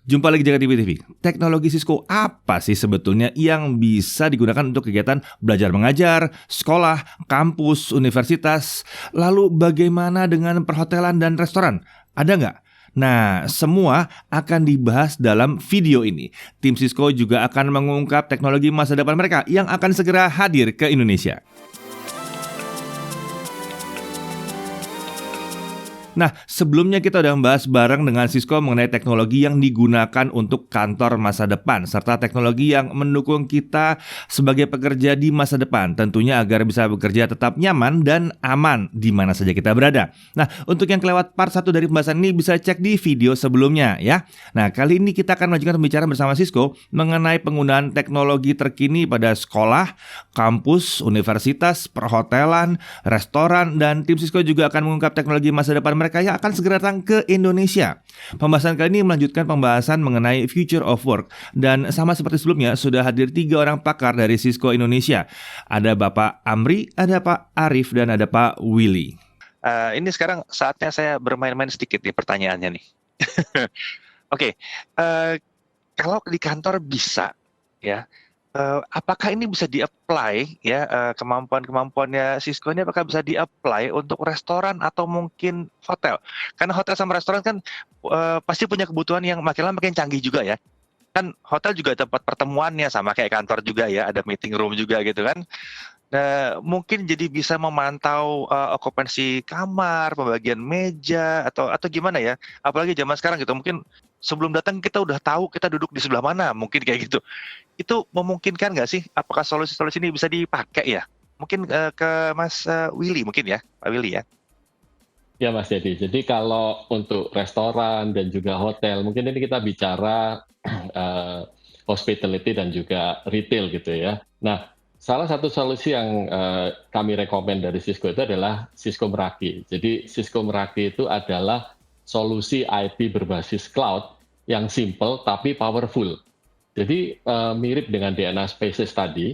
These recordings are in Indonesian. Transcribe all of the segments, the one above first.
Jumpa lagi Jaga TV. Teknologi Cisco apa sih sebetulnya yang bisa digunakan untuk kegiatan belajar mengajar, sekolah, kampus, universitas? Lalu bagaimana dengan perhotelan dan restoran? Ada nggak? Nah, semua akan dibahas dalam video ini. Tim Cisco juga akan mengungkap teknologi masa depan mereka yang akan segera hadir ke Indonesia. Nah, sebelumnya kita udah membahas bareng dengan Cisco mengenai teknologi yang digunakan untuk kantor masa depan, serta teknologi yang mendukung kita sebagai pekerja di masa depan, tentunya agar bisa bekerja tetap nyaman dan aman di mana saja kita berada. Nah, untuk yang kelewat part 1 dari pembahasan ini bisa cek di video sebelumnya ya. Nah, kali ini kita akan melanjutkan pembicaraan bersama Cisco mengenai penggunaan teknologi terkini pada sekolah, kampus, universitas, perhotelan, restoran, dan tim Cisco juga akan mengungkap teknologi masa depan mereka yang akan segera datang ke Indonesia. Pembahasan kali ini melanjutkan pembahasan mengenai Future of Work, dan sama seperti sebelumnya sudah hadir 3 orang pakar dari Cisco Indonesia. Ada Bapak Amri, ada Pak Arif, dan ada Pak Willy. Ini sekarang saatnya saya bermain-main sedikit nih pertanyaannya nih. Oke, kalau di kantor bisa ya. Apakah ini bisa di-apply ya, kemampuan-kemampuannya Cisco ini apakah bisa di-apply untuk restoran atau mungkin hotel? Karena hotel sama restoran kan pasti punya kebutuhan yang makin lama makin canggih juga ya. Kan hotel juga tempat pertemuannya sama kayak kantor juga ya, ada meeting room juga gitu kan. Nah, mungkin jadi bisa memantau okupansi kamar, pembagian meja atau gimana ya? Apalagi zaman sekarang gitu, mungkin sebelum datang kita udah tahu kita duduk di sebelah mana, mungkin kayak gitu. Itu memungkinkan nggak sih? Apakah solusi-solusi ini bisa dipakai ya? Mungkin ke Mas Willy mungkin ya, Pak Willy ya. Ya Mas Dedi, jadi kalau untuk restoran dan juga hotel, mungkin ini kita bicara hospitality dan juga retail gitu ya. Nah, salah satu solusi yang kami rekomend dari Cisco itu adalah Cisco Meraki. Jadi Cisco Meraki itu adalah solusi IT berbasis cloud yang simple tapi powerful. Jadi mirip dengan DNA Spaces tadi,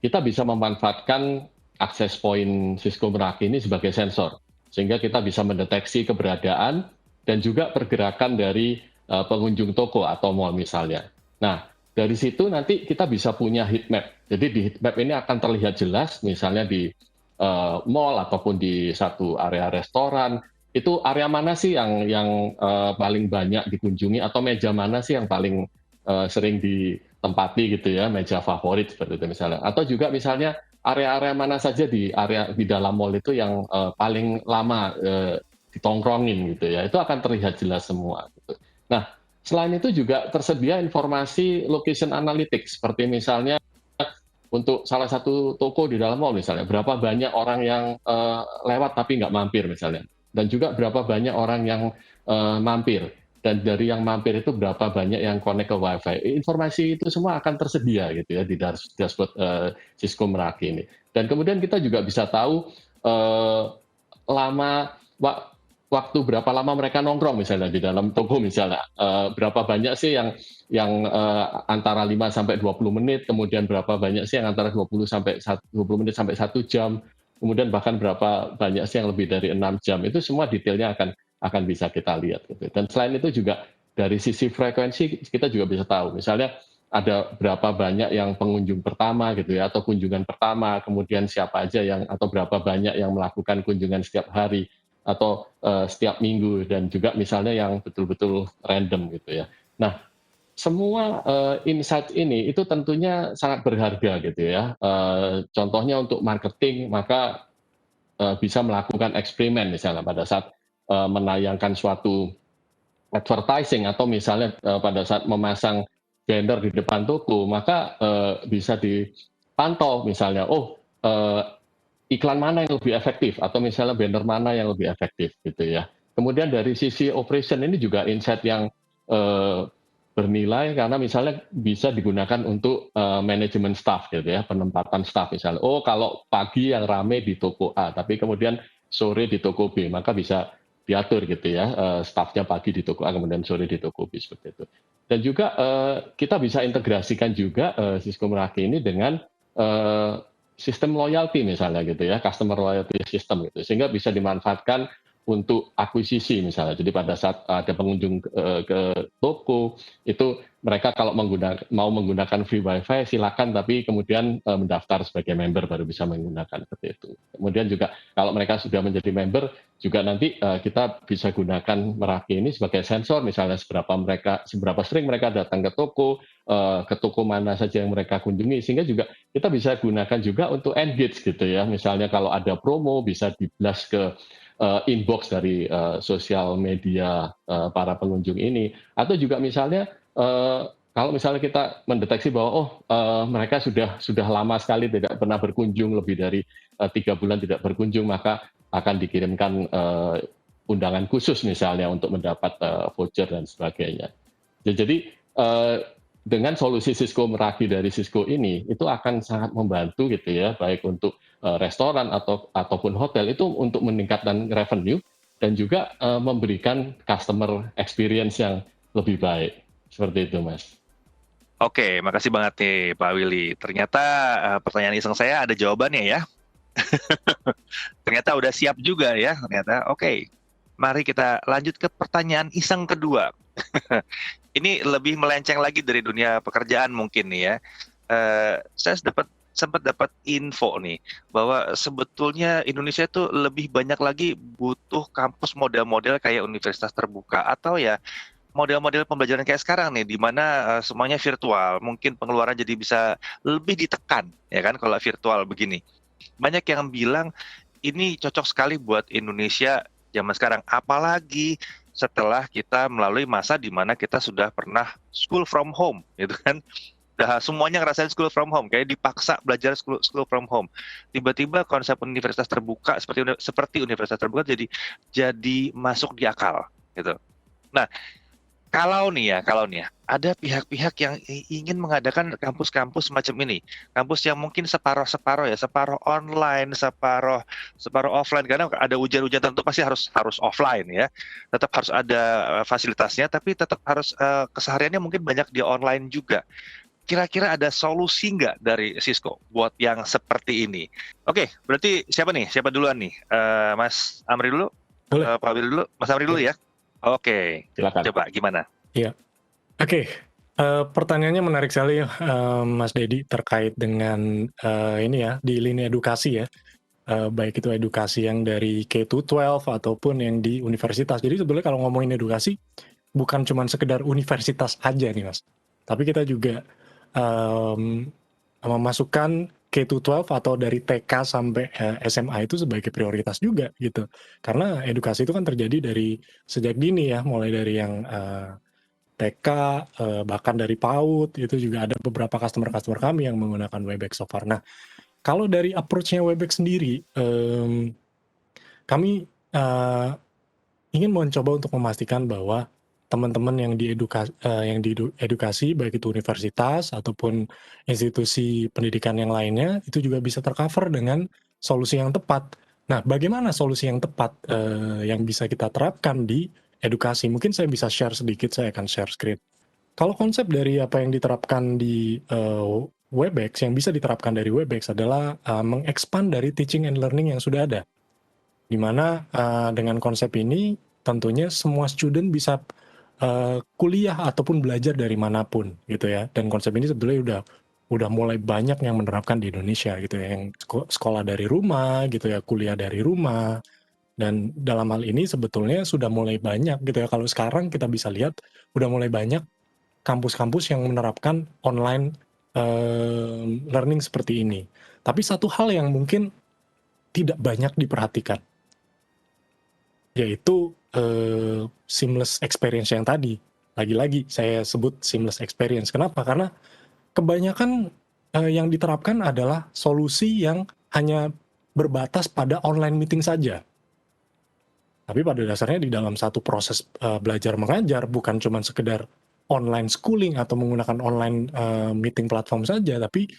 kita bisa memanfaatkan access point Cisco Meraki ini sebagai sensor. Sehingga kita bisa mendeteksi keberadaan dan juga pergerakan dari pengunjung toko atau mall misalnya. Nah, dari situ nanti kita bisa punya heat map. Jadi di heat map ini akan terlihat jelas, misalnya di mall ataupun di satu area restoran, itu area mana sih yang paling banyak dikunjungi atau meja mana sih yang paling sering ditempati gitu ya, meja favorit seperti itu misalnya. Atau juga misalnya area-area mana saja di dalam mall itu yang paling lama ditongkrongin gitu ya, itu akan terlihat jelas semua gitu. Nah, selain itu juga tersedia informasi location analytics, seperti misalnya untuk salah satu toko di dalam mall misalnya, berapa banyak orang yang lewat tapi nggak mampir misalnya, dan juga berapa banyak orang yang mampir, dan dari yang mampir itu berapa banyak yang connect ke WiFi. Informasi itu semua akan tersedia gitu ya di dashboard Cisco Meraki ini. Dan kemudian kita juga bisa tahu waktu berapa lama mereka nongkrong misalnya di dalam toko misalnya. Berapa banyak sih yang antara 5 sampai 20 menit, kemudian berapa banyak sih yang antara 20 menit sampai 1 jam. Kemudian bahkan berapa banyak sih yang lebih dari 6 jam. Itu semua detailnya akan bisa kita lihat gitu. Dan selain itu juga dari sisi frekuensi kita juga bisa tahu, misalnya ada berapa banyak yang pengunjung pertama gitu ya, atau kunjungan pertama, kemudian siapa aja atau berapa banyak yang melakukan kunjungan setiap hari atau setiap minggu, dan juga misalnya yang betul-betul random gitu ya. Nah, semua insight ini itu tentunya sangat berharga gitu ya. Contohnya untuk marketing, maka bisa melakukan eksperimen misalnya pada saat menayangkan suatu advertising, atau misalnya pada saat memasang banner di depan toko, maka bisa dipantau misalnya, iklan mana yang lebih efektif, atau misalnya banner mana yang lebih efektif gitu ya. Kemudian dari sisi operation ini juga insight yang bernilai, karena misalnya bisa digunakan untuk manajemen staff gitu ya, penempatan staff misalnya. Kalau pagi yang ramai di toko A, tapi kemudian sore di toko B, maka bisa diatur gitu ya, staffnya pagi di toko A, kemudian sore di toko B, seperti itu. Dan juga kita bisa integrasikan juga Cisco Meraki ini dengan sistem loyalty misalnya gitu ya, customer loyalty system gitu, sehingga bisa dimanfaatkan untuk akuisisi misalnya. Jadi pada saat ada pengunjung ke toko itu mereka kalau mau menggunakan free wifi silakan, tapi kemudian mendaftar sebagai member baru bisa menggunakan seperti itu. Kemudian juga kalau mereka sudah menjadi member juga nanti kita bisa gunakan Meraki ini sebagai sensor misalnya seberapa sering mereka datang ke toko mana saja yang mereka kunjungi, sehingga juga kita bisa gunakan juga untuk engage gitu ya. Misalnya kalau ada promo bisa di-blast ke inbox dari sosial media para pengunjung ini, atau juga misalnya kalau misalnya kita mendeteksi bahwa mereka sudah lama sekali tidak pernah berkunjung, lebih dari 3 bulan tidak berkunjung, maka akan dikirimkan undangan khusus misalnya untuk mendapat voucher dan sebagainya. Jadi dengan solusi Cisco Meraki dari Cisco ini itu akan sangat membantu gitu ya, baik untuk restoran ataupun hotel itu untuk meningkatkan revenue dan juga memberikan customer experience yang lebih baik. Seperti itu, Mas. Oke, makasih banget nih Pak Willy. Ternyata pertanyaan iseng saya ada jawabannya ya. Ternyata udah siap juga ya, ternyata. Oke, mari kita lanjut ke pertanyaan iseng kedua. Ini lebih melenceng lagi dari dunia pekerjaan mungkin nih ya. Saya sempat dapat info nih bahwa sebetulnya Indonesia tuh lebih banyak lagi butuh kampus model-model kayak universitas terbuka atau ya model-model pembelajaran kayak sekarang nih, di mana semuanya virtual, mungkin pengeluaran jadi bisa lebih ditekan, ya kan kalau virtual begini. Banyak yang bilang ini cocok sekali buat Indonesia zaman sekarang, apalagi setelah kita melalui masa di mana kita sudah pernah school from home, gitu kan. Udah semuanya ngerasain school from home, kayak dipaksa belajar school from home. Tiba-tiba konsep universitas terbuka seperti universitas terbuka jadi masuk di akal, gitu. Nah, kalau nih ya, ada pihak-pihak yang ingin mengadakan kampus-kampus semacam ini, kampus yang mungkin separoh-separoh ya, separoh online, separoh offline. Karena ada ujian-ujian tentu pasti harus offline ya, tetap harus ada fasilitasnya, tapi tetap harus kesehariannya mungkin banyak di online juga. Kira-kira ada solusi nggak dari Cisco buat yang seperti ini? Oke, berarti siapa duluan nih? Mas Amri dulu, Boleh. Pak Willy dulu, Mas Amri dulu ya. Oke, Silakan. coba gimana? Iya. Oke, pertanyaannya menarik sekali ya, Mas Dedi, terkait dengan ini ya, di lini edukasi ya. Baik itu edukasi yang dari K-12 ataupun yang di universitas. Jadi sebetulnya kalau ngomongin edukasi, bukan cuma sekedar universitas aja nih Mas. Tapi kita juga memasukkan K-12 atau dari TK sampai SMA itu sebagai prioritas juga gitu. Karena edukasi itu kan terjadi dari sejak dini ya, mulai dari yang TK, bahkan dari PAUD, itu juga ada beberapa customer kami yang menggunakan Webex so far. Nah, kalau dari approach-nya Webex sendiri, kami ingin mencoba untuk memastikan bahwa teman-teman yang diedukasi, baik itu universitas ataupun institusi pendidikan yang lainnya, itu juga bisa tercover dengan solusi yang tepat. Nah, bagaimana solusi yang tepat yang bisa kita terapkan di edukasi? Mungkin saya bisa share sedikit, saya akan share screen. Kalau konsep dari apa yang diterapkan di Webex, yang bisa diterapkan dari Webex adalah mengekspand dari teaching and learning yang sudah ada. Di mana dengan konsep ini tentunya semua student bisa kuliah ataupun belajar dari manapun gitu ya. Dan konsep ini sebetulnya udah mulai banyak yang menerapkan di Indonesia gitu ya, yang sekolah dari rumah gitu ya, kuliah dari rumah. Dan dalam hal ini sebetulnya sudah mulai banyak gitu ya, kalau sekarang kita bisa lihat udah mulai banyak kampus-kampus yang menerapkan online learning seperti ini. Tapi satu hal yang mungkin tidak banyak diperhatikan, yaitu seamless experience yang tadi. Lagi-lagi saya sebut seamless experience. Kenapa? Karena kebanyakan yang diterapkan adalah solusi yang hanya berbatas pada online meeting saja. Tapi pada dasarnya di dalam satu proses belajar mengajar bukan cuma sekedar online schooling atau menggunakan online meeting platform saja, tapi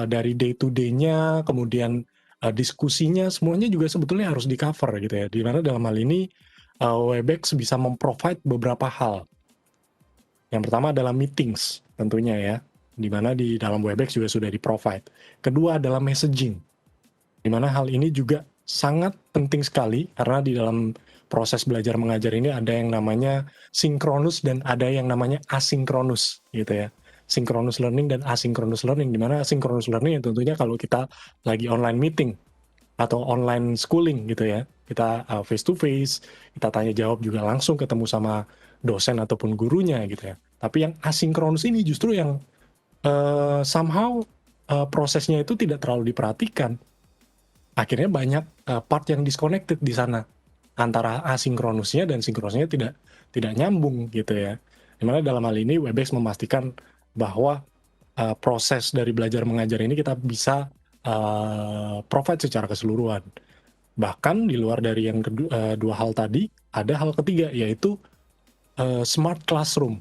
dari day to day-nya, kemudian diskusinya, semuanya juga sebetulnya harus di-cover gitu ya. Di mana dalam hal ini Webex bisa memprovide beberapa hal. Yang pertama adalah meetings tentunya ya, di mana di dalam Webex juga sudah di-provide. Kedua adalah messaging, di mana hal ini juga sangat penting sekali karena di dalam proses belajar mengajar ini ada yang namanya sinkronus dan ada yang namanya asinkronus gitu ya. Synchronous learning dan asynchronous learning, di mana synchronous learning yang tentunya kalau kita lagi online meeting atau online schooling gitu ya, kita face to face, kita tanya jawab juga langsung ketemu sama dosen ataupun gurunya gitu ya. Tapi yang asinkronus ini justru yang somehow prosesnya itu tidak terlalu diperhatikan. Akhirnya banyak part yang disconnected di sana antara asinkronusnya dan sinkronusnya tidak nyambung gitu ya. Dimana dalam hal ini Webex memastikan bahwa proses dari belajar mengajar ini kita bisa provide secara keseluruhan. Bahkan di luar dari yang dua hal tadi, ada hal ketiga yaitu smart classroom.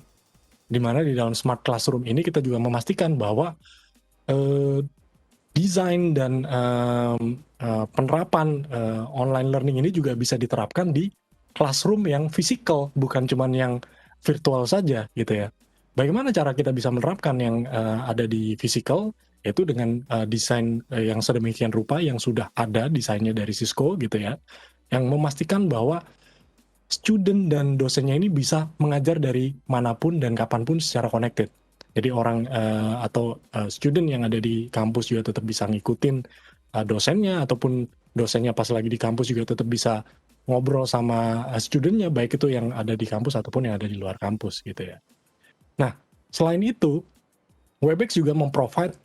Di mana di dalam smart classroom ini kita juga memastikan bahwa desain dan penerapan online learning ini juga bisa diterapkan di classroom yang physical, bukan cuman yang virtual saja gitu ya. Bagaimana cara kita bisa menerapkan yang ada di physical, yaitu dengan desain yang sedemikian rupa yang sudah ada desainnya dari Cisco gitu ya, yang memastikan bahwa student dan dosennya ini bisa mengajar dari manapun dan kapanpun secara connected. Jadi orang atau student yang ada di kampus juga tetap bisa ngikutin dosennya, ataupun dosennya pas lagi di kampus juga tetap bisa ngobrol sama studentnya, baik itu yang ada di kampus ataupun yang ada di luar kampus gitu ya. Nah, selain itu, Webex juga memprovide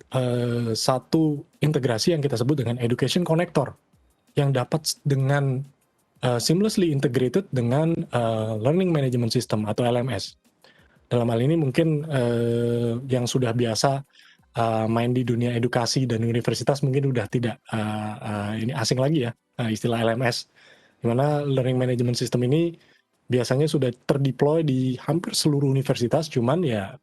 satu integrasi yang kita sebut dengan Education Connector, yang dapat dengan seamlessly integrated dengan Learning Management System atau LMS. Dalam hal ini mungkin yang sudah biasa main di dunia edukasi dan universitas mungkin udah tidak ini asing lagi ya, istilah LMS, di mana Learning Management System ini biasanya sudah terdeploy di hampir seluruh universitas, cuman ya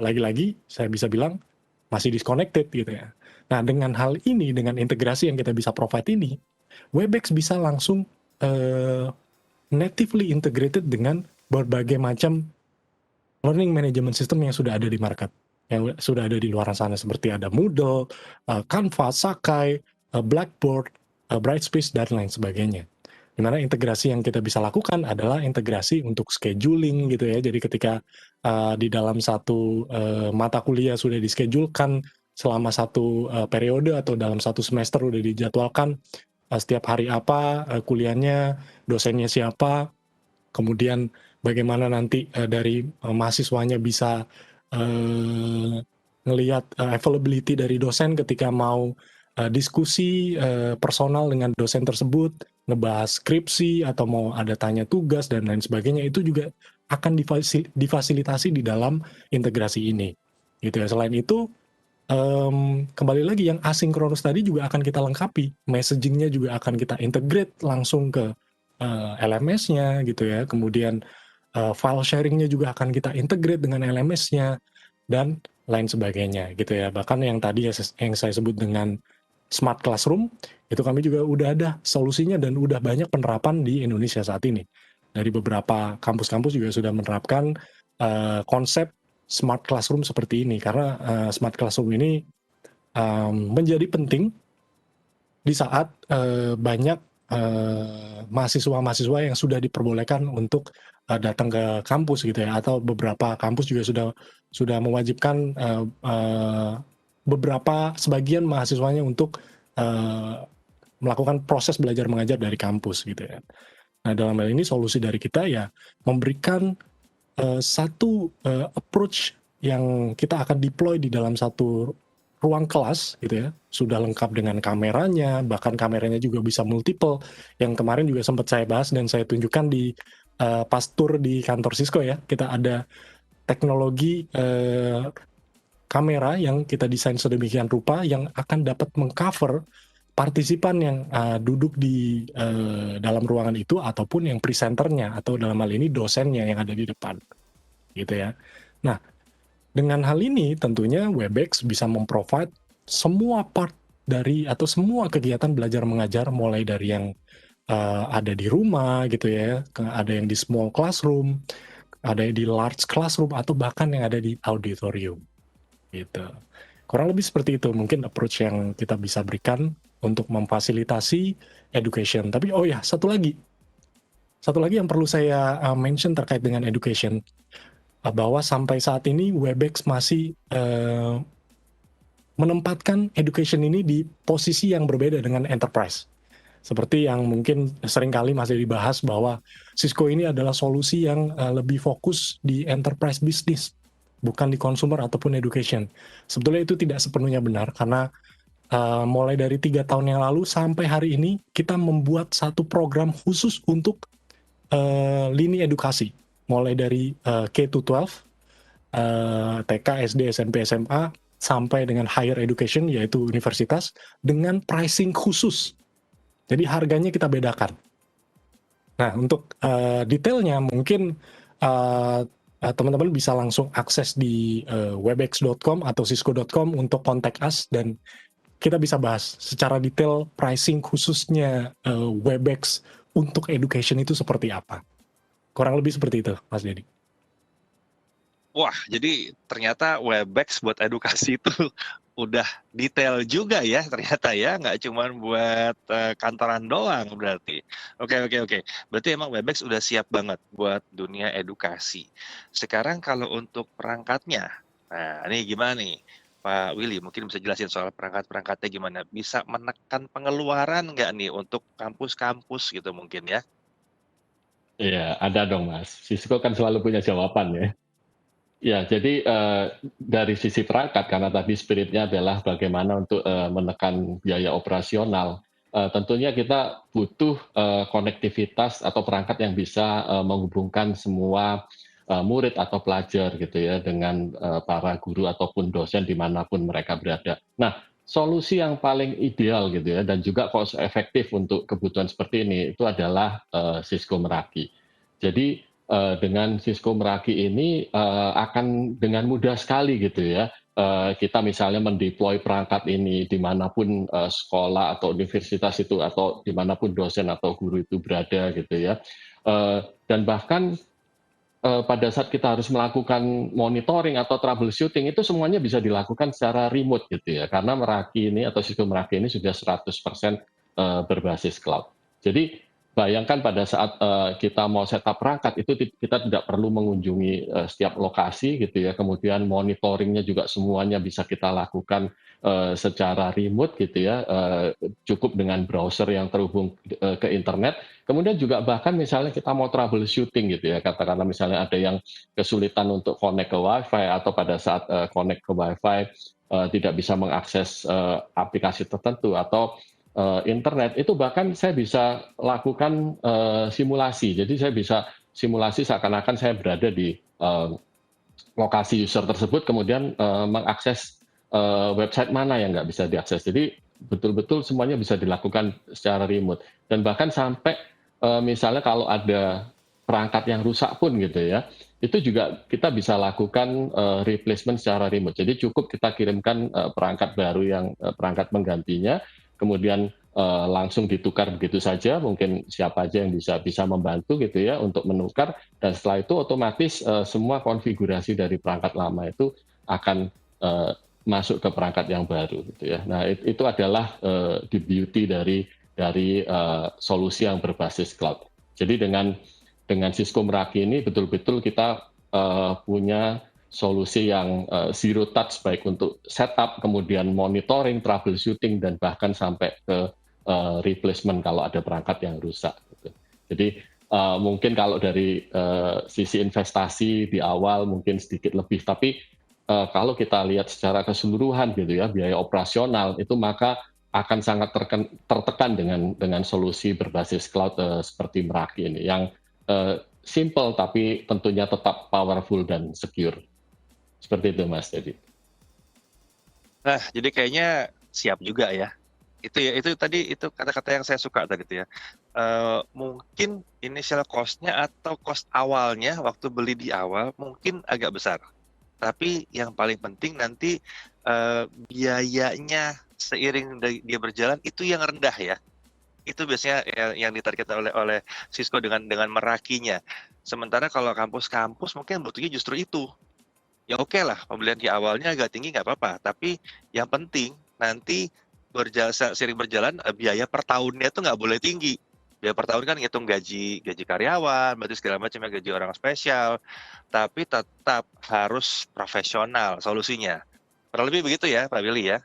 lagi-lagi saya bisa bilang masih disconnected gitu ya. Nah, dengan hal ini, dengan integrasi yang kita bisa provide ini, Webex bisa langsung natively integrated dengan berbagai macam learning management system yang sudah ada di market, yang sudah ada di luar sana, seperti ada Moodle, Canvas, Sakai, Blackboard, Brightspace, dan lain sebagainya. Dimana integrasi yang kita bisa lakukan adalah integrasi untuk scheduling gitu ya. Jadi ketika di dalam satu mata kuliah sudah dischedulkan selama satu periode atau dalam satu semester udah dijadwalkan setiap hari apa kuliahnya, dosennya siapa, kemudian bagaimana nanti dari mahasiswanya bisa ngelihat availability dari dosen ketika mau diskusi personal dengan dosen tersebut, ngebahas skripsi atau mau ada tanya tugas dan lain sebagainya, itu juga akan difasilitasi di dalam integrasi ini gitu ya. Selain itu kembali lagi yang asinkronus tadi juga akan kita lengkapi, messagingnya juga akan kita integrate langsung ke LMS-nya gitu ya, kemudian file sharing-nya juga akan kita integrate dengan LMS-nya dan lain sebagainya gitu ya. Bahkan yang tadi yang saya sebut dengan Smart Classroom, itu kami juga udah ada solusinya dan udah banyak penerapan di Indonesia saat ini. Dari beberapa kampus-kampus juga sudah menerapkan konsep Smart Classroom seperti ini, karena Smart Classroom ini menjadi penting di saat banyak mahasiswa-mahasiswa yang sudah diperbolehkan untuk datang ke kampus gitu ya, atau beberapa kampus juga sudah mewajibkan sebagian mahasiswanya untuk melakukan proses belajar mengajar dari kampus gitu ya. Nah, dalam hal ini solusi dari kita ya memberikan satu approach yang kita akan deploy di dalam satu ruang kelas gitu ya, sudah lengkap dengan kameranya, bahkan kameranya juga bisa multiple, yang kemarin juga sempat saya bahas dan saya tunjukkan di pas tour di kantor Cisco ya. Kita ada teknologi kamera yang kita desain sedemikian rupa yang akan dapat mengcover partisipan yang duduk di dalam ruangan itu ataupun yang presenternya atau dalam hal ini dosennya yang ada di depan gitu ya. Nah, dengan hal ini tentunya Webex bisa memprovide semua part dari atau semua kegiatan belajar mengajar, mulai dari yang ada di rumah gitu ya, ada yang di small classroom, ada yang di large classroom, atau bahkan yang ada di auditorium gitu. Kurang lebih seperti itu mungkin approach yang kita bisa berikan untuk memfasilitasi education. Tapi oh ya, satu lagi yang perlu saya mention terkait dengan education, bahwa sampai saat ini Webex masih menempatkan education ini di posisi yang berbeda dengan enterprise. Seperti yang mungkin seringkali masih dibahas bahwa Cisco ini adalah solusi yang lebih fokus di enterprise business, bukan di consumer ataupun education. Sebetulnya itu tidak sepenuhnya benar, karena mulai dari 3 tahun yang lalu sampai hari ini kita membuat satu program khusus untuk lini edukasi, mulai dari K-12, TK, SD, SMP, SMA, sampai dengan higher education yaitu universitas, dengan pricing khusus. Jadi harganya kita bedakan. Nah, untuk detailnya mungkin teman-teman bisa langsung akses di webex.com atau cisco.com untuk kontak us, dan kita bisa bahas secara detail pricing khususnya Webex untuk education itu seperti apa. Kurang lebih seperti itu, Mas Dedi. Wah, jadi ternyata Webex buat edukasi itu udah detail juga ya ternyata ya, nggak cuma buat kantoran doang berarti. Oke. Berarti emang Webex udah siap banget buat dunia edukasi. Sekarang kalau untuk perangkatnya, nah ini gimana nih Pak Willy, mungkin bisa jelasin soal perangkat-perangkatnya gimana? Bisa menekan pengeluaran nggak nih untuk kampus-kampus gitu mungkin ya? Iya, ada dong Mas. Cisco kan selalu punya jawaban ya. Ya, jadi dari sisi perangkat, karena tadi spiritnya adalah bagaimana untuk menekan biaya operasional. Tentunya kita butuh konektivitas atau perangkat yang bisa menghubungkan semua murid atau pelajar gitu ya dengan para guru ataupun dosen dimanapun mereka berada. Nah, solusi yang paling ideal gitu ya dan juga cost efektif untuk kebutuhan seperti ini itu adalah Cisco Meraki. Jadi dengan Cisco Meraki ini akan dengan mudah sekali gitu ya, kita misalnya mendeploy perangkat ini dimanapun sekolah atau universitas itu atau dimanapun dosen atau guru itu berada gitu ya. Dan bahkan pada saat kita harus melakukan monitoring atau troubleshooting itu semuanya bisa dilakukan secara remote gitu ya, karena Meraki ini atau Cisco Meraki ini sudah 100% berbasis cloud. Jadi bayangkan pada saat kita mau setup perangkat itu kita tidak perlu mengunjungi setiap lokasi gitu ya, kemudian monitoringnya juga semuanya bisa kita lakukan secara remote gitu ya, cukup dengan browser yang terhubung ke internet. Kemudian juga bahkan misalnya kita mau troubleshooting gitu ya, katakanlah misalnya ada yang kesulitan untuk connect ke WiFi atau pada saat connect ke WiFi tidak bisa mengakses aplikasi tertentu atau internet, itu bahkan saya bisa lakukan simulasi. Jadi saya bisa simulasi seakan-akan saya berada di lokasi user tersebut, kemudian mengakses website mana yang nggak bisa diakses. Jadi betul-betul semuanya bisa dilakukan secara remote. Dan bahkan sampai misalnya kalau ada perangkat yang rusak pun gitu ya, itu juga kita bisa lakukan replacement secara remote. Jadi cukup kita kirimkan perangkat baru yang perangkat penggantinya, kemudian langsung ditukar begitu saja. Mungkin siapa aja yang bisa membantu gitu ya untuk menukar, dan setelah itu otomatis semua konfigurasi dari perangkat lama itu akan masuk ke perangkat yang baru gitu ya. Nah itu adalah the beauty dari solusi yang berbasis cloud. Jadi dengan Cisco Meraki ini betul-betul kita punya solusi yang zero touch, baik untuk setup, kemudian monitoring, troubleshooting, dan bahkan sampai ke replacement kalau ada perangkat yang rusak. Gitu. Jadi mungkin kalau dari sisi investasi di awal mungkin sedikit lebih, tapi kalau kita lihat secara keseluruhan gitu ya, biaya operasional itu maka akan sangat tertekan dengan solusi berbasis cloud seperti Meraki ini yang simple tapi tentunya tetap powerful dan secure. Seperti itu Mas Dedi. Nah, jadi kayaknya siap juga ya. Itu tadi itu kata-kata yang saya suka tadi itu ya. Mungkin initial cost-nya atau cost awalnya waktu beli di awal mungkin agak besar. Tapi yang paling penting nanti biayanya seiring dia berjalan itu yang rendah ya. Itu biasanya yang ditargetkan oleh Cisco dengan Merakinya. Sementara kalau kampus-kampus mungkin butuhnya justru itu. Ya oke lah, pembelian di awalnya agak tinggi nggak apa-apa. Tapi yang penting nanti seiring berjalan biaya per tahunnya tuh nggak boleh tinggi. Biaya per tahun kan ngitung gaji karyawan, berarti segala macam ya, gaji orang spesial, tapi tetap harus profesional solusinya. Kurang lebih begitu ya Pak Willy ya.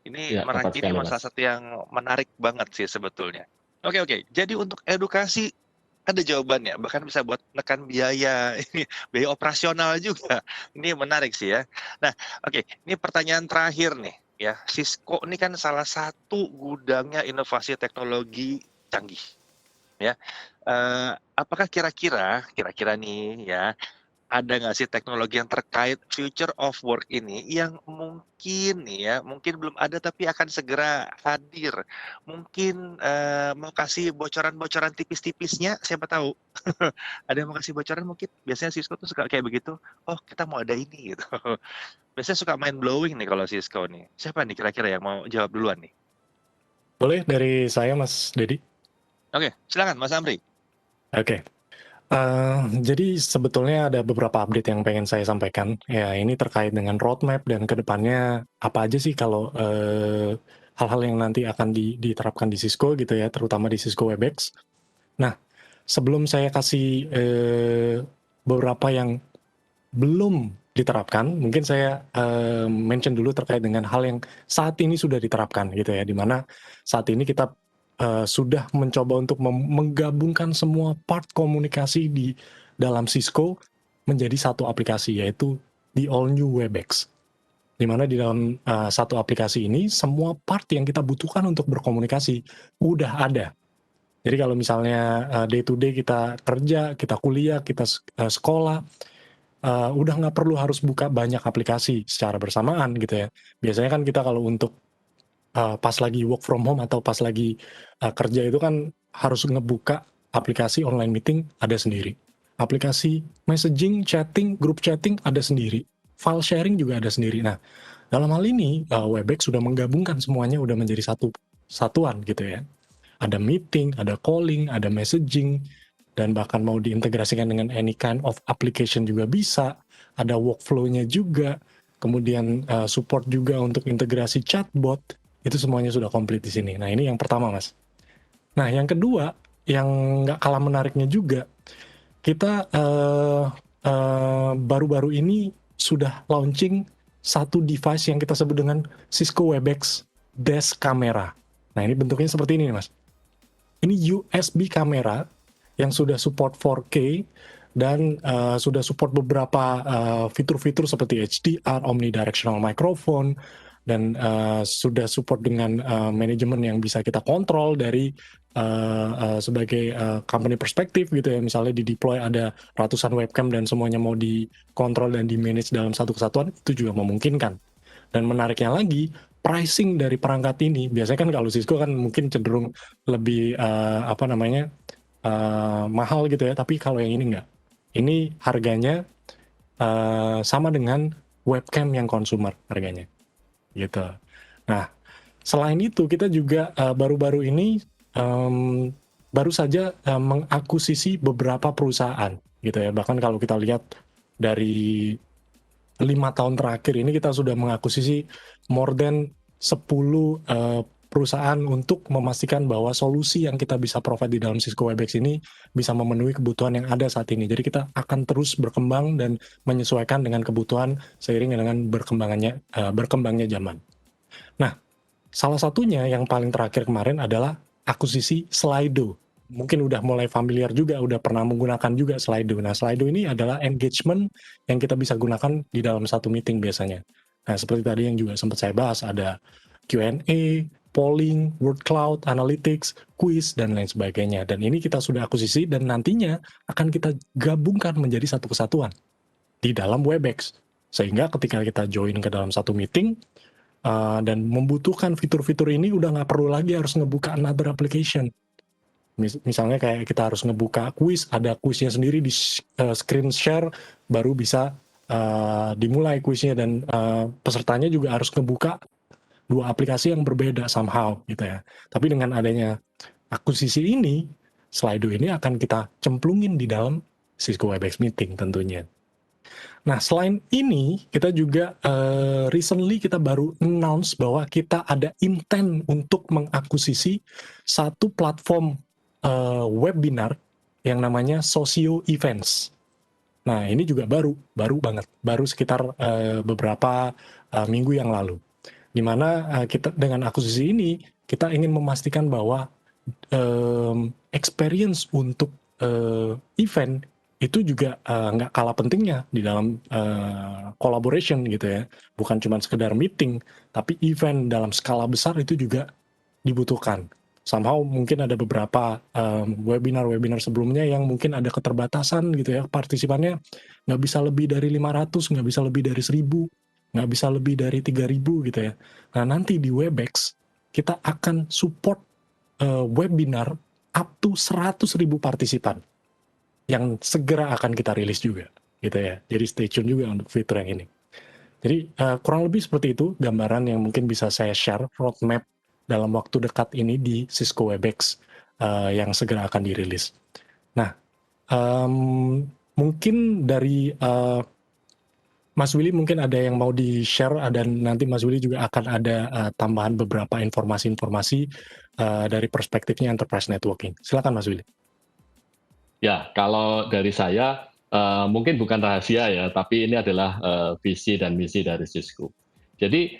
Ini Ya, tepat ini sekali, salah Mas. satu yang menarik banget sih sebetulnya. Oke. Jadi untuk edukasi ada jawabannya, bahkan bisa buat menekan biaya, ini biaya operasional juga. Ini menarik sih ya. Nah, oke, ini pertanyaan terakhir nih ya. Cisco ini kan salah satu gudangnya inovasi teknologi canggih ya. Apakah kira-kira nih ya, ada nggak sih teknologi yang terkait future of work ini yang mungkin nih ya, mungkin belum ada tapi akan segera hadir. Mungkin mau kasih bocoran-bocoran tipis-tipisnya, siapa tahu. Ada yang mau kasih bocoran mungkin? Biasanya Cisco tuh suka kayak begitu. Oh, kita mau ada ini gitu. Biasanya suka mind blowing nih kalau Cisco nih. Siapa nih kira-kira yang mau jawab duluan nih? Boleh dari saya, Mas Dedi? Oke, silakan Mas Amri. Oke. Jadi sebetulnya ada beberapa update yang pengen saya sampaikan. Ya, ini terkait dengan roadmap dan kedepannya apa aja sih kalau hal-hal yang nanti akan diterapkan di Cisco gitu ya, terutama di Cisco Webex. Nah, sebelum saya kasih beberapa yang belum diterapkan, mungkin saya mention dulu terkait dengan hal yang saat ini sudah diterapkan gitu ya, di mana saat ini kita sudah mencoba untuk menggabungkan semua part komunikasi di dalam Cisco menjadi satu aplikasi, yaitu the all new Webex. Di mana di dalam satu aplikasi ini semua part yang kita butuhkan untuk berkomunikasi udah ada. Jadi kalau misalnya day to day kita kerja, kita kuliah, kita sekolah, udah nggak perlu harus buka banyak aplikasi secara bersamaan gitu ya. Biasanya kan kita kalau untuk pas lagi work from home atau pas lagi kerja itu kan harus ngebuka aplikasi online meeting ada sendiri. Aplikasi messaging, chatting, group chatting ada sendiri. File sharing juga ada sendiri. Nah, dalam hal ini Webex sudah menggabungkan semuanya udah menjadi satu satuan gitu ya. Ada meeting, ada calling, ada messaging, dan bahkan mau diintegrasikan dengan any kind of application juga bisa. Ada workflow-nya juga, kemudian support juga untuk integrasi chatbot. Itu semuanya sudah komplit di sini. Nah, ini yang pertama, Mas. Nah, yang kedua, yang nggak kalah menariknya juga, kita baru-baru ini sudah launching satu device yang kita sebut dengan Cisco Webex Desk Camera. Nah, ini bentuknya seperti ini, Mas. Ini USB kamera yang sudah support 4K dan sudah support beberapa fitur-fitur seperti HDR, omnidirectional microphone, dan sudah support dengan manajemen yang bisa kita kontrol dari sebagai company perspektif gitu ya. Misalnya di deploy ada ratusan webcam dan semuanya mau dikontrol dan di manage dalam satu kesatuan, itu juga memungkinkan. Dan menariknya lagi, pricing dari perangkat ini biasanya kan kalau Cisco kan mungkin cenderung lebih mahal gitu ya, tapi kalau yang ini enggak. Ini harganya sama dengan webcam yang consumer harganya gitu. Nah, selain itu kita juga baru-baru ini baru saja mengakuisisi beberapa perusahaan gitu ya. Bahkan kalau kita lihat dari 5 tahun terakhir ini kita sudah mengakuisisi more than 10 perusahaan untuk memastikan bahwa solusi yang kita bisa provide di dalam Cisco Webex ini bisa memenuhi kebutuhan yang ada saat ini. Jadi kita akan terus berkembang dan menyesuaikan dengan kebutuhan seiring dengan berkembangnya zaman. Nah, salah satunya yang paling terakhir kemarin adalah akuisisi Slido. Mungkin udah mulai familiar juga, udah pernah menggunakan juga Slido. Nah, Slido ini adalah engagement yang kita bisa gunakan di dalam satu meeting biasanya. Nah, seperti tadi yang juga sempat saya bahas, ada Q&A, polling, word cloud, analytics, quiz, dan lain sebagainya. Dan ini kita sudah akuisisi dan nantinya akan kita gabungkan menjadi satu kesatuan di dalam Webex. Sehingga ketika kita join ke dalam satu meeting dan membutuhkan fitur-fitur ini, udah nggak perlu lagi harus ngebuka another application. Misalnya kayak kita harus ngebuka quiz, ada quiznya sendiri di screen share, baru bisa dimulai quiznya, dan pesertanya juga harus ngebuka 2 aplikasi yang berbeda somehow gitu ya. Tapi dengan adanya akuisisi ini, Slido ini akan kita cemplungin di dalam Cisco Webex Meeting tentunya. Nah, selain ini, kita juga recently kita baru announce bahwa kita ada intent untuk mengakuisisi satu platform webinar yang namanya Socio Events. Nah, ini juga baru banget, baru sekitar beberapa minggu yang lalu. Di mana kita dengan akuisisi ini kita ingin memastikan bahwa experience untuk event itu juga nggak kalah pentingnya di dalam collaboration gitu ya. Bukan cuma sekedar meeting, tapi event dalam skala besar itu juga dibutuhkan. Somehow mungkin ada beberapa webinar-webinar sebelumnya yang mungkin ada keterbatasan gitu ya, partisipannya nggak bisa lebih dari 500, nggak bisa lebih dari 1000, nggak bisa lebih dari 3000 gitu ya. Nah, nanti di Webex kita akan support webinar up to 100.000 partisipan yang segera akan kita rilis juga gitu ya. Jadi stay tune juga untuk fitur yang ini. Jadi kurang lebih seperti itu gambaran yang mungkin bisa saya share roadmap dalam waktu dekat ini di Cisco Webex yang segera akan dirilis. Nah, mungkin dari Mas Willy mungkin ada yang mau di-share dan nanti Mas Willy juga akan ada tambahan beberapa informasi-informasi dari perspektifnya enterprise networking. Silakan Mas Willy. Ya, kalau dari saya mungkin bukan rahasia ya, tapi ini adalah visi dan misi dari Cisco. Jadi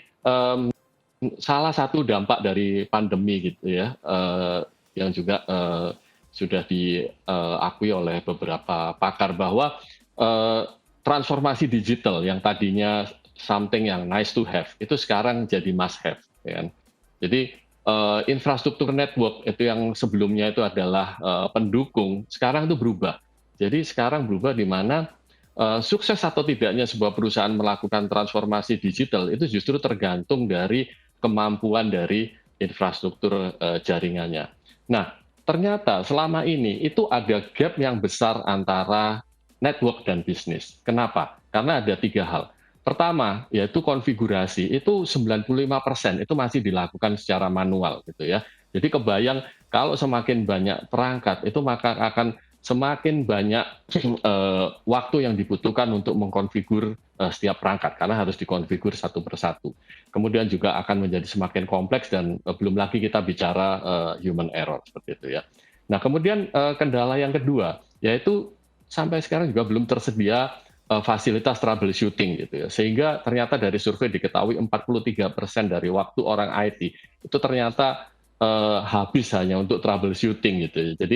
salah satu dampak dari pandemi gitu ya, yang juga sudah diakui oleh beberapa pakar bahwa transformasi digital yang tadinya something yang nice to have itu sekarang jadi must have, ya kan? Jadi infrastruktur network itu yang sebelumnya itu adalah pendukung, sekarang itu berubah. Jadi sekarang berubah di mana sukses atau tidaknya sebuah perusahaan melakukan transformasi digital itu justru tergantung dari kemampuan dari infrastruktur jaringannya. Nah, ternyata selama ini itu ada gap yang besar antara network dan bisnis. Kenapa? Karena ada 3 hal. Pertama, yaitu konfigurasi, itu 95% itu masih dilakukan secara manual gitu ya. Jadi kebayang kalau semakin banyak perangkat, itu maka akan semakin banyak waktu yang dibutuhkan untuk mengkonfigur setiap perangkat, karena harus dikonfigur satu persatu. Kemudian juga akan menjadi semakin kompleks dan belum lagi kita bicara human error, seperti itu ya. Nah, kemudian kendala yang kedua, yaitu sampai sekarang juga belum tersedia fasilitas troubleshooting gitu ya. Sehingga ternyata dari survei diketahui 43% dari waktu orang IT itu ternyata habis hanya untuk troubleshooting gitu ya. Jadi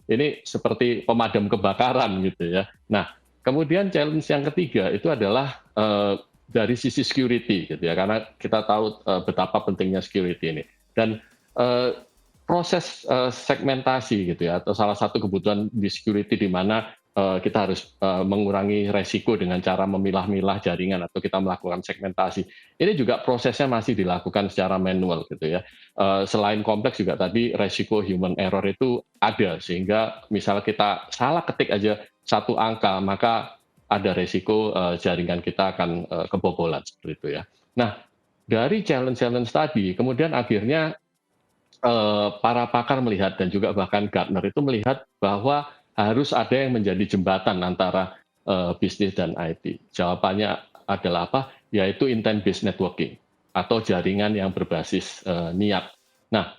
ini seperti pemadam kebakaran gitu ya. Nah, kemudian challenge yang ketiga itu adalah dari sisi security gitu ya. Karena kita tahu betapa pentingnya security ini. Dan proses segmentasi gitu ya, atau salah satu kebutuhan di security di mana kita harus mengurangi resiko dengan cara memilah-milah jaringan atau kita melakukan segmentasi. Ini juga prosesnya masih dilakukan secara manual gitu ya. Selain kompleks juga tadi resiko human error itu ada, sehingga misal kita salah ketik aja satu angka, maka ada resiko jaringan kita akan kebobolan seperti itu ya. Nah, dari challenge-challenge tadi, kemudian akhirnya para pakar melihat dan juga bahkan Gartner itu melihat bahwa harus ada yang menjadi jembatan antara bisnis dan IT. Jawabannya adalah apa? Yaitu intent-based networking atau jaringan yang berbasis niat. Nah,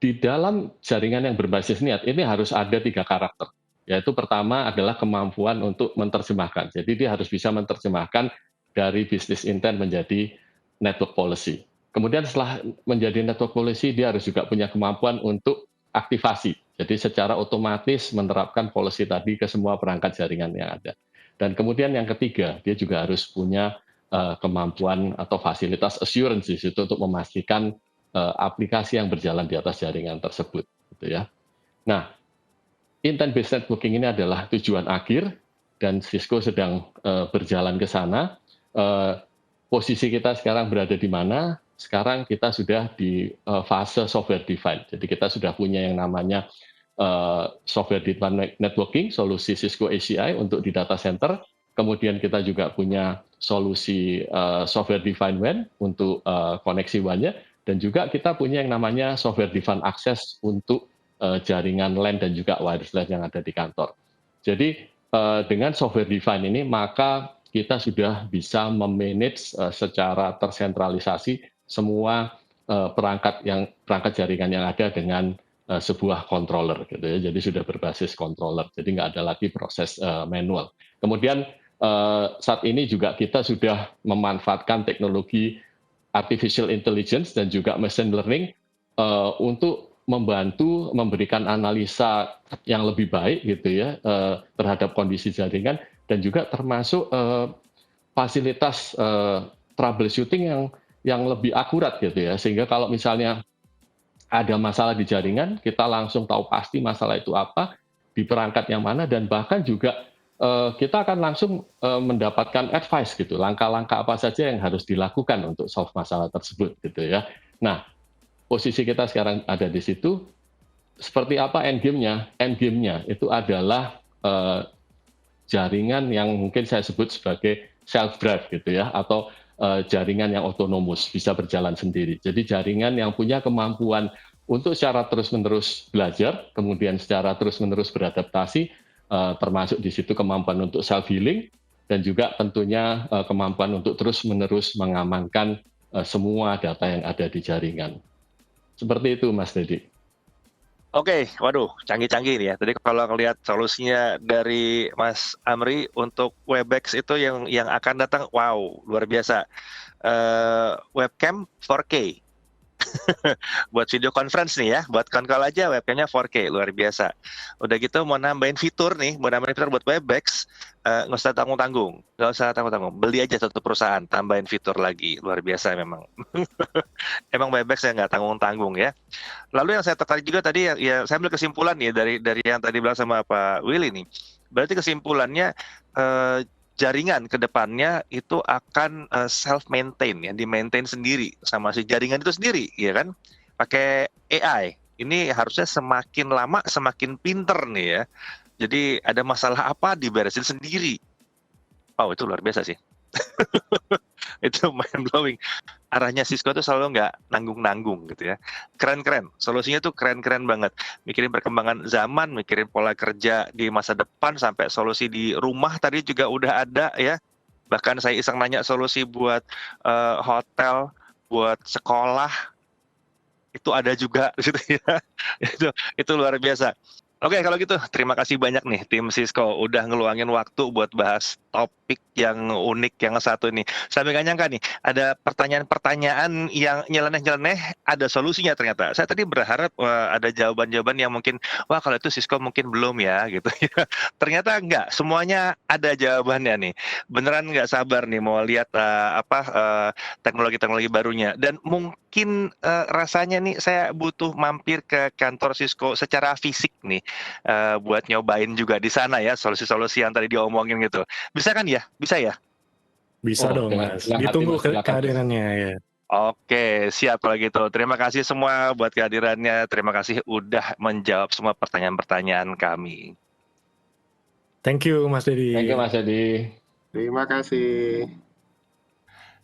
di dalam jaringan yang berbasis niat ini harus ada 3 karakter. Yaitu pertama adalah kemampuan untuk menerjemahkan. Jadi dia harus bisa menerjemahkan dari bisnis intent menjadi network policy. Kemudian setelah menjadi network policy, dia harus juga punya kemampuan untuk aktivasi. Jadi secara otomatis menerapkan policy tadi ke semua perangkat jaringan yang ada. Dan kemudian yang ketiga, dia juga harus punya kemampuan atau fasilitas assurance di situ untuk memastikan aplikasi yang berjalan di atas jaringan tersebut, gitu ya. Nah, intent-based networking ini adalah tujuan akhir dan Cisco sedang berjalan ke sana. Posisi kita sekarang berada di mana? Sekarang kita sudah di fase software defined. Jadi kita sudah punya yang namanya software defined networking, solusi Cisco ACI untuk di data center. Kemudian kita juga punya solusi software defined WAN untuk koneksi WAN-nya. Dan juga kita punya yang namanya software defined access untuk jaringan LAN dan juga wireless LAN yang ada di kantor. Jadi dengan software defined ini, maka kita sudah bisa memanage secara tersentralisasi semua perangkat jaringan yang ada dengan sebuah controller gitu ya. Jadi sudah berbasis controller, jadi nggak ada lagi proses manual. Kemudian saat ini juga kita sudah memanfaatkan teknologi artificial intelligence dan juga machine learning untuk membantu memberikan analisa yang lebih baik gitu ya terhadap kondisi jaringan, dan juga termasuk fasilitas troubleshooting yang lebih akurat gitu ya, sehingga kalau misalnya ada masalah di jaringan, kita langsung tahu pasti masalah itu apa, di perangkat yang mana, dan bahkan juga kita akan langsung mendapatkan advice gitu, langkah-langkah apa saja yang harus dilakukan untuk solve masalah tersebut gitu ya. Nah, posisi kita sekarang ada di situ. Seperti apa endgame-nya? Endgame-nya itu adalah jaringan yang mungkin saya sebut sebagai self-drive gitu ya, atau jaringan yang otonomus, bisa berjalan sendiri. Jadi jaringan yang punya kemampuan untuk secara terus-menerus belajar, kemudian secara terus-menerus beradaptasi, termasuk di situ kemampuan untuk self-healing, dan juga tentunya kemampuan untuk terus-menerus mengamankan semua data yang ada di jaringan. Seperti itu, Mas Dedi. Oke, waduh, canggih-canggih nih ya. Tadi kalau ngelihat solusinya dari Mas Amri untuk Webex itu yang akan datang, wow, luar biasa. Webcam 4K. Buat video conference nih ya, buat call aja webcamnya 4K, luar biasa. Udah gitu mau nambahin fitur buat Webex, nggak usah tanggung-tanggung, beli aja satu perusahaan, tambahin fitur lagi, luar biasa memang. Emang Webex ya nggak tanggung-tanggung ya. Lalu yang saya tertarik juga tadi ya saya ambil kesimpulan nih dari yang tadi bilang sama Pak Willy nih. Berarti kesimpulannya jaringan ke depannya itu akan self-maintain, ya, di-maintain sendiri sama si jaringan itu sendiri, ya kan? Pakai AI. Ini harusnya semakin lama semakin pinter nih ya. Jadi ada masalah apa diberesin sendiri. Oh, itu luar biasa sih. Itu mind blowing. Arahnya Cisco tuh selalu nggak nanggung-nanggung gitu ya. Keren-keren. Solusinya tuh keren-keren banget. Mikirin perkembangan zaman, mikirin pola kerja di masa depan, sampai solusi di rumah tadi juga udah ada ya. Bahkan saya iseng nanya solusi buat hotel, buat sekolah, itu ada juga gitu ya. Itu luar biasa. Oke, kalau gitu terima kasih banyak nih tim Cisco udah ngeluangin waktu buat bahas topik yang unik yang satu ini. Sampai nggak nyangka nih ada pertanyaan-pertanyaan yang nyeleneh-nyeleneh ada solusinya ternyata. Saya tadi berharap ada jawaban-jawaban yang mungkin wah kalau itu Cisco mungkin belum ya gitu ya. Ternyata enggak, semuanya ada jawabannya nih. Beneran nggak sabar nih mau lihat teknologi-teknologi barunya, dan mungkin rasanya nih saya butuh mampir ke kantor Cisco secara fisik nih. Buat nyobain juga di sana ya solusi-solusi yang tadi diomongin gitu. Bisa kan ya? Bisa ya? Bisa dong, Mas. Ditunggu kehadirannya ya. Oke, siap kalau gitu. Terima kasih semua buat kehadirannya. Terima kasih udah menjawab semua pertanyaan-pertanyaan kami. Thank you, Mas Dedi. Thank you, Mas Dedi. Terima kasih.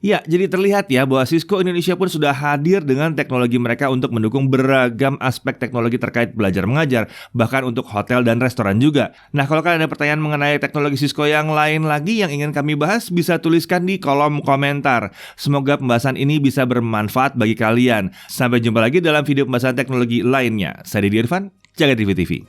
Ya, jadi terlihat ya bahwa Cisco Indonesia pun sudah hadir dengan teknologi mereka untuk mendukung beragam aspek teknologi terkait belajar mengajar, bahkan untuk hotel dan restoran juga. Nah, kalau kalian ada pertanyaan mengenai teknologi Cisco yang lain lagi yang ingin kami bahas, bisa tuliskan di kolom komentar. Semoga pembahasan ini bisa bermanfaat bagi kalian. Sampai jumpa lagi dalam video pembahasan teknologi lainnya. Saya Dedi Irfan, Jaga TV TV.